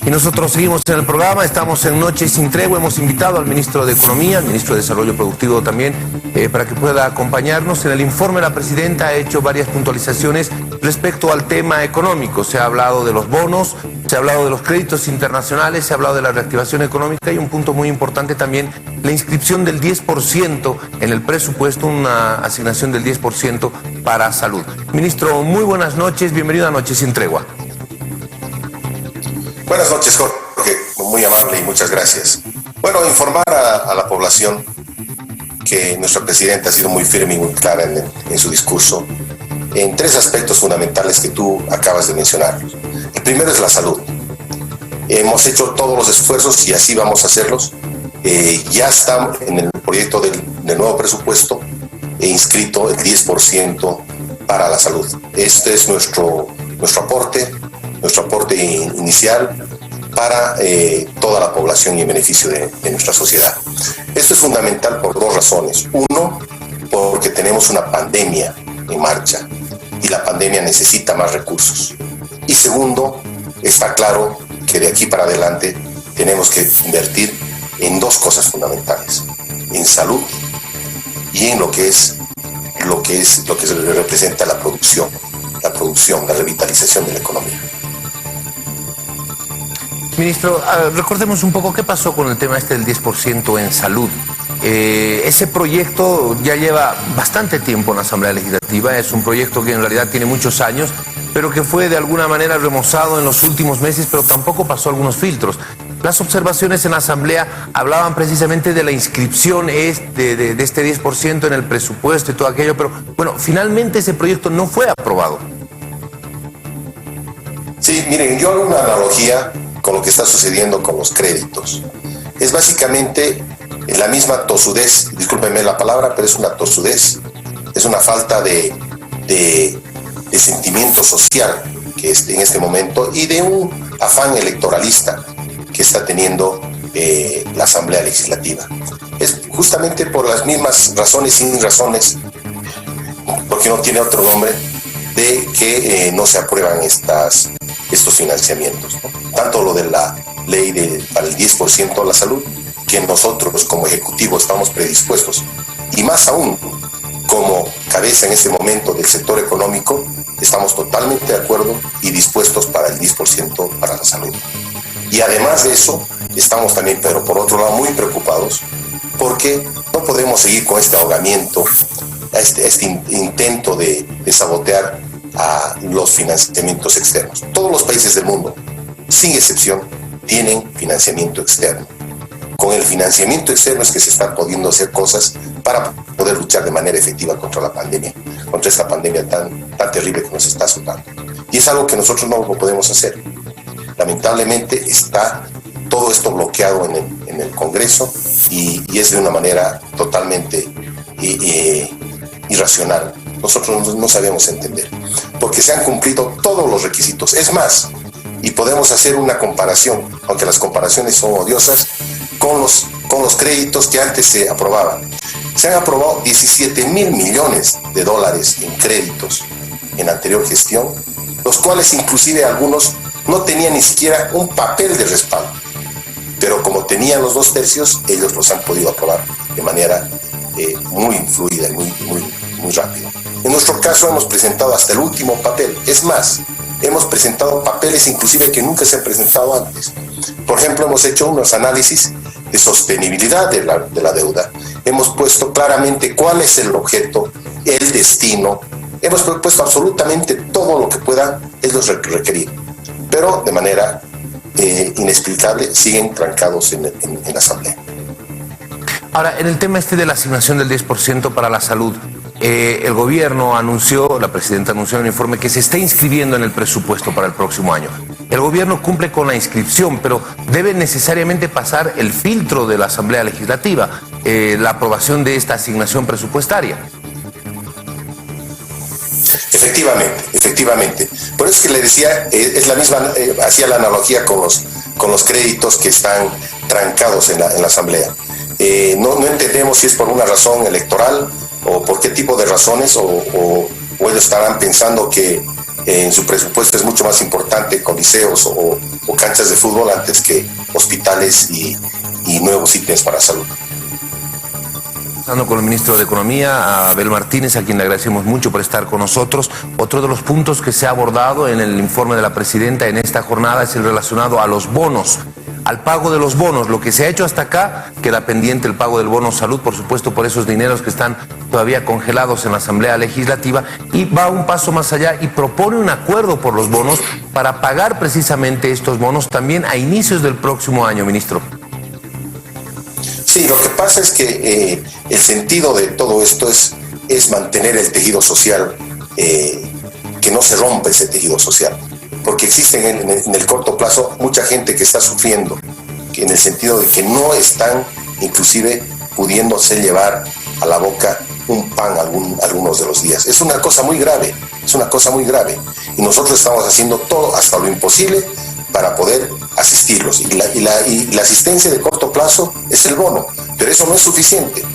Y nosotros seguimos en el programa, estamos en Noche Sin Tregua, hemos invitado al ministro de Economía, al ministro de Desarrollo Productivo también, para que pueda acompañarnos. En el informe la presidenta ha hecho varias puntualizaciones respecto al tema económico. Se ha hablado de los bonos, se ha hablado de los créditos internacionales, se ha hablado de la reactivación económica y un punto muy importante también, la inscripción del 10% en el presupuesto, una asignación del 10% para salud. Ministro, muy buenas noches, bienvenido a Noche Sin Tregua. Buenas noches, Jorge, muy amable y muchas gracias. Bueno, informar a la población que nuestra presidenta ha sido muy firme y muy clara en su discurso en tres aspectos fundamentales que tú acabas de mencionar. El primero es la salud. Hemos hecho todos los esfuerzos y así vamos a hacerlos. Ya está en el proyecto del nuevo presupuesto inscrito el 10% para la salud. Este es nuestro aporte inicial para toda la población y en beneficio de nuestra sociedad. Esto es fundamental por dos razones. Uno, porque tenemos una pandemia en marcha y la pandemia necesita más recursos. Y segundo, está claro que de aquí para adelante tenemos que invertir en dos cosas fundamentales: en salud y en lo que representa la producción, la revitalización de la economía. Ministro, recordemos un poco qué pasó con el tema del 10% en salud. Ese proyecto ya lleva bastante tiempo en la Asamblea Legislativa, es un proyecto que en realidad tiene muchos años, pero que fue de alguna manera remozado en los últimos meses, pero tampoco pasó algunos filtros. Las observaciones en la Asamblea hablaban precisamente de la inscripción de este 10% en el presupuesto y todo aquello, pero bueno, finalmente ese proyecto no fue aprobado. Sí, miren, yo hago una analogía con lo que está sucediendo con los créditos. Es básicamente la misma tosudez, discúlpenme la palabra, pero es una tosudez, es una falta de sentimiento social que en este momento y de un afán electoralista que está teniendo la Asamblea Legislativa. Es justamente por las mismas razones, sin razones, porque no tiene otro nombre, de que no se aprueban estos financiamientos, ¿no? Tanto lo de la ley para el 10% a la salud, que nosotros como Ejecutivo estamos predispuestos, y más aún, como cabeza en este momento del sector económico, estamos totalmente de acuerdo y dispuestos para el 10% para la salud. Y además de eso, estamos también, pero por otro lado, muy preocupados, porque no podemos seguir con este ahogamiento, este intento de sabotear a los financiamientos externos. Todos los países del mundo, sin excepción, tienen financiamiento externo. Con el financiamiento externo es que se están pudiendo hacer cosas para poder luchar de manera efectiva contra la pandemia, contra esta pandemia tan terrible que nos está azotando. Y es algo que nosotros no lo podemos hacer. Lamentablemente está todo esto bloqueado en el Congreso y es de una manera totalmente irracional. Nosotros no sabemos entender, porque se han cumplido todos los requisitos. Es más, y podemos hacer una comparación, aunque las comparaciones son odiosas, con los créditos que antes se aprobaban. Se han aprobado 17,000 millones de dólares en créditos en anterior gestión, los cuales inclusive algunos no tenían ni siquiera un papel de respaldo. Pero como tenían los 2/3, ellos los han podido aprobar de manera muy fluida y muy rápida. En nuestro caso hemos presentado hasta el último papel. Es más, hemos presentado papeles inclusive que nunca se han presentado antes. Por ejemplo, hemos hecho unos análisis de sostenibilidad de la deuda. Hemos puesto claramente cuál es el objeto, el destino. Hemos propuesto absolutamente todo lo que puedan ellos requerir. Pero de manera inexplicable siguen trancados en la Asamblea. Ahora, en el tema de la asignación del 10% para la salud, el gobierno anunció, la presidenta anunció en el informe que se está inscribiendo en el presupuesto para el próximo año. El gobierno cumple con la inscripción, pero debe necesariamente pasar el filtro de la Asamblea Legislativa, la aprobación de esta asignación presupuestaria. Efectivamente. Por eso es que le decía, es la misma, hacía la analogía con los créditos que están trancados en la Asamblea. No entendemos si es por una razón electoral o por qué tipo de razones, o ellos estarán pensando que en su presupuesto es mucho más importante coliseos o canchas de fútbol antes que hospitales y nuevos ítems para salud. Con el ministro de Economía, Abel Martínez, a quien le agradecemos mucho por estar con nosotros. Otro de los puntos que se ha abordado en el informe de la presidenta en esta jornada es el relacionado a los bonos, al pago de los bonos. Lo que se ha hecho hasta acá, queda pendiente el pago del bono salud, por supuesto, por esos dineros que están todavía congelados en la Asamblea Legislativa, y va un paso más allá y propone un acuerdo por los bonos para pagar precisamente estos bonos también a inicios del próximo año, ministro. Sí, lo que pasa es que el sentido de todo esto es mantener el tejido social, que no se rompa ese tejido social, porque existe en el corto plazo mucha gente que está sufriendo, que en el sentido de que no están inclusive pudiéndose llevar a la boca un pan algunos de los días. Es una cosa muy grave, y nosotros estamos haciendo todo hasta lo imposible para poder asistirlos. Y la asistencia de corto plazo es el bono, pero eso no es suficiente.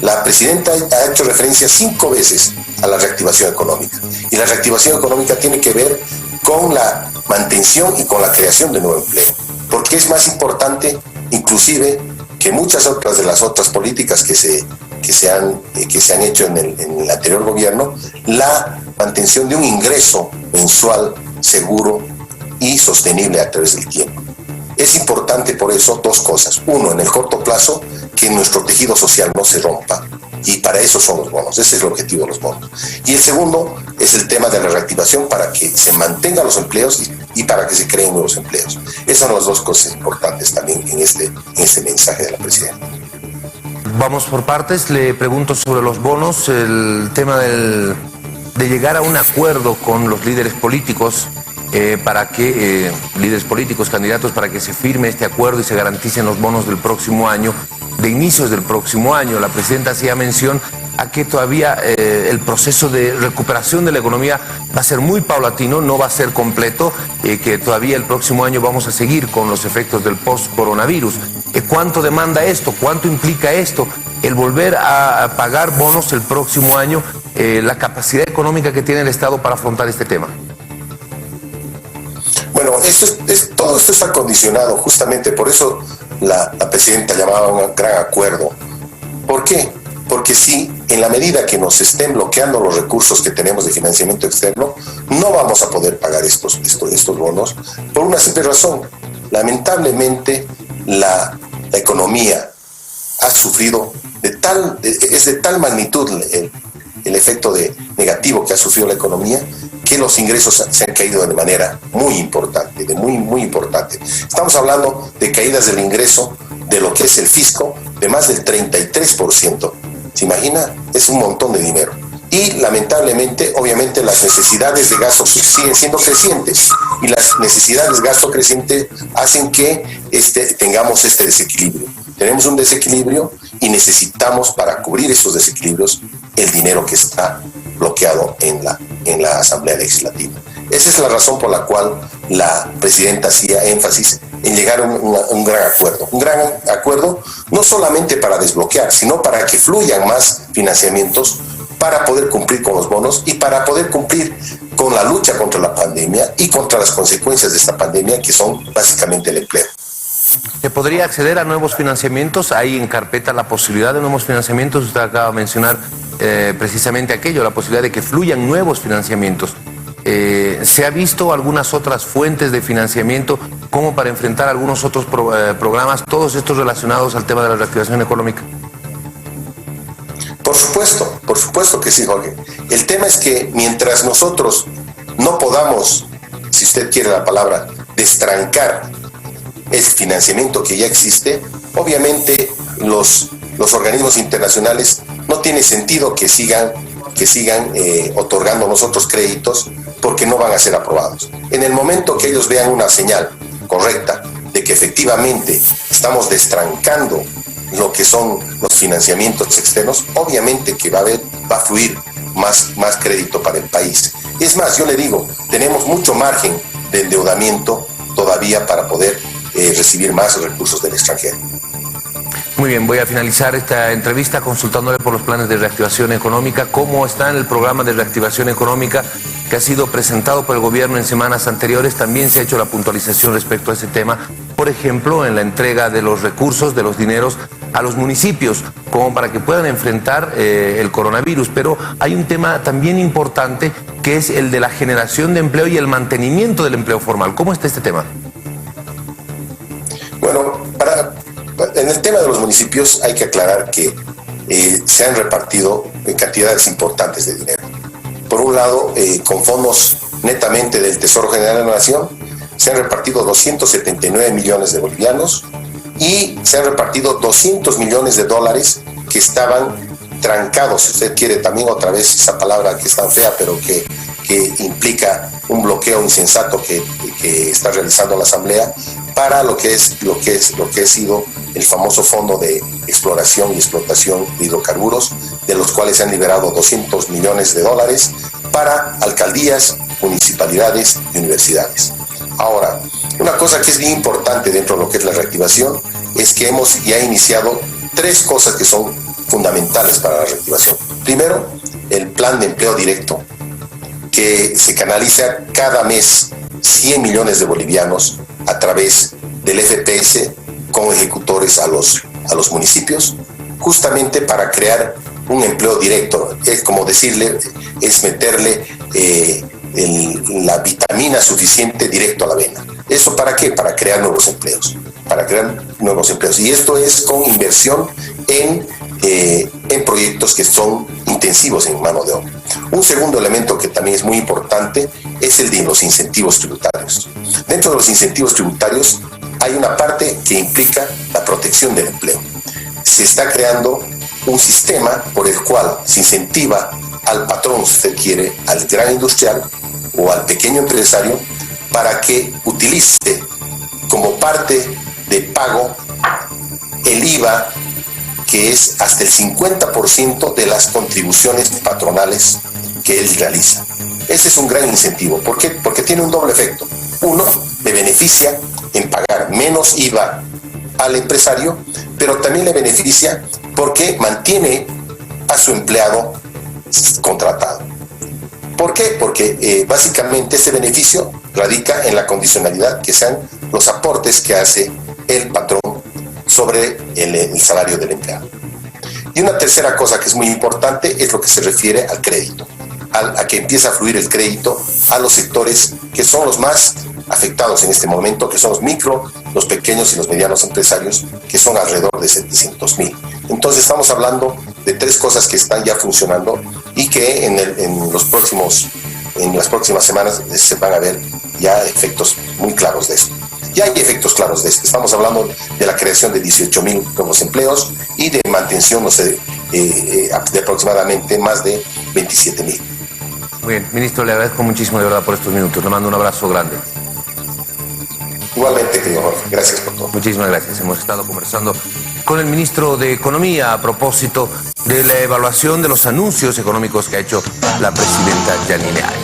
La presidenta ha hecho referencia 5 veces a la reactivación económica, y la reactivación económica tiene que ver con la mantención y con la creación de nuevo empleo, porque es más importante inclusive que muchas otras de las otras políticas que se han hecho en el anterior gobierno, la mantención de un ingreso mensual seguro y sostenible a través del tiempo. Es importante por eso 2 cosas. Uno, en el corto plazo, que nuestro tejido social no se rompa, y para eso son los bonos. Ese es el objetivo de los bonos. Y el segundo es el tema de la reactivación, para que se mantengan los empleos y para que se creen nuevos empleos. Esas son las 2 cosas importantes también en este mensaje de la presidenta. Vamos por partes. Le pregunto sobre los bonos, el tema de llegar a un acuerdo con los líderes políticos, líderes políticos, candidatos, para que se firme este acuerdo y se garanticen los bonos del próximo año, de inicios del próximo año. La presidenta hacía mención a que todavía el proceso de recuperación de la economía va a ser muy paulatino, no va a ser completo, que todavía el próximo año vamos a seguir con los efectos del post-coronavirus. ¿Cuánto demanda esto? ¿Cuánto implica esto? El volver a pagar bonos el próximo año, la capacidad económica que tiene el Estado para afrontar este tema. Bueno, todo esto está condicionado, justamente por eso la presidenta llamaba un gran acuerdo. ¿Por qué? Porque si en la medida que nos estén bloqueando los recursos que tenemos de financiamiento externo, no vamos a poder pagar estos bonos, por una simple razón. Lamentablemente, la economía ha sufrido es de tal magnitud el efecto negativo que ha sufrido la economía, que los ingresos se han caído de manera muy importante, muy importante. Estamos hablando de caídas del ingreso de lo que es el fisco de más del 33%. ¿Se imagina? Es un montón de dinero. Y lamentablemente, obviamente, las necesidades de gasto siguen siendo crecientes, y las necesidades de gasto creciente hacen que tengamos este desequilibrio. Tenemos un desequilibrio y necesitamos, para cubrir esos desequilibrios, el dinero que está bloqueado en la Asamblea Legislativa. Esa es la razón por la cual la presidenta hacía énfasis en llegar a un gran acuerdo. Un gran acuerdo no solamente para desbloquear, sino para que fluyan más financiamientos, para poder cumplir con los bonos y para poder cumplir con la lucha contra la pandemia y contra las consecuencias de esta pandemia, que son básicamente el empleo. ¿Se podría acceder a nuevos financiamientos? ¿Hay en carpeta la posibilidad de nuevos financiamientos? Usted acaba de mencionar precisamente aquello, la posibilidad de que fluyan nuevos financiamientos. ¿Se ha visto algunas otras fuentes de financiamiento como para enfrentar algunos otros programas, todos estos relacionados al tema de la reactivación económica? Por supuesto que sí, Jorge. El tema es que mientras nosotros no podamos, si usted quiere la palabra, destrancar el financiamiento que ya existe, obviamente los organismos internacionales no tiene sentido que sigan otorgando nosotros créditos, porque no van a ser aprobados. En el momento que ellos vean una señal correcta de que efectivamente estamos destrancando lo que son los financiamientos externos, obviamente que va a fluir más crédito para el país. Es más, yo le digo, tenemos mucho margen de endeudamiento todavía para poder recibir más recursos del extranjero. Muy bien, voy a finalizar esta entrevista consultándole por los planes de reactivación económica. ¿Cómo está en el programa de reactivación económica que ha sido presentado por el gobierno en semanas anteriores? También se ha hecho la puntualización respecto a ese tema. Por ejemplo, en la entrega de los recursos, de los dineros a los municipios, como para que puedan enfrentar el coronavirus. Pero hay un tema también importante que es el de la generación de empleo y el mantenimiento del empleo formal. ¿Cómo está este tema? Bueno, en el tema de los municipios hay que aclarar que se han repartido cantidades importantes de dinero. Por un lado, con fondos netamente del Tesoro General de la Nación, se han repartido 279 millones de bolivianos y se han repartido 200 millones de dólares que estaban trancados, si usted quiere también otra vez esa palabra que es tan fea, pero que implica un bloqueo insensato que está realizando la Asamblea para lo que ha sido el famoso Fondo de Exploración y Explotación de Hidrocarburos, de los cuales se han liberado 200 millones de dólares para alcaldías, municipalidades y universidades. Ahora, una cosa que es bien importante dentro de lo que es la reactivación es que hemos ya iniciado tres cosas que son fundamentales para la reactivación. Primero, el plan de empleo directo, que se canaliza cada mes 100 millones de bolivianos a través del FPS con ejecutores a los municipios, justamente para crear un empleo directo. Es como decirle, es meterle la vitamina suficiente directo a la vena. ¿Eso para qué? Para crear nuevos empleos. Y esto es con inversión en proyectos que son intensivos en mano de obra. Un segundo elemento que también es muy importante es el de los incentivos tributarios. Dentro de los incentivos tributarios hay una parte que implica la protección del empleo. Se está creando un sistema por el cual se incentiva al patrón, si usted quiere, al gran industrial o al pequeño empresario, para que utilice como parte de pago el IVA, que es hasta el 50% de las contribuciones patronales que él realiza. Ese es un gran incentivo. ¿Por qué? Porque tiene un doble efecto. Uno, le beneficia en pagar menos IVA al empresario, pero también le beneficia porque mantiene a su empleado contratado. ¿Por qué? Porque básicamente ese beneficio radica en la condicionalidad que sean los aportes que hace el patrón sobre el salario del empleado. Y una tercera cosa que es muy importante es lo que se refiere al crédito, a que empieza a fluir el crédito a los sectores que son los más afectados en este momento, que son los micro, los pequeños y los medianos empresarios, que son alrededor de 700,000. Entonces estamos hablando de tres cosas que están ya funcionando y que en las próximas semanas se van a ver ya efectos muy claros de esto. Ya hay efectos claros de esto. Estamos hablando de la creación de 18,000 nuevos empleos y de mantención, de aproximadamente más de 27,000. Muy bien, ministro, le agradezco muchísimo de verdad por estos minutos. Le mando un abrazo grande. Igualmente, querido Jorge. Gracias por todo. Muchísimas gracias. Hemos estado conversando con el ministro de Economía a propósito de la evaluación de los anuncios económicos que ha hecho la presidenta Yanine Áñez.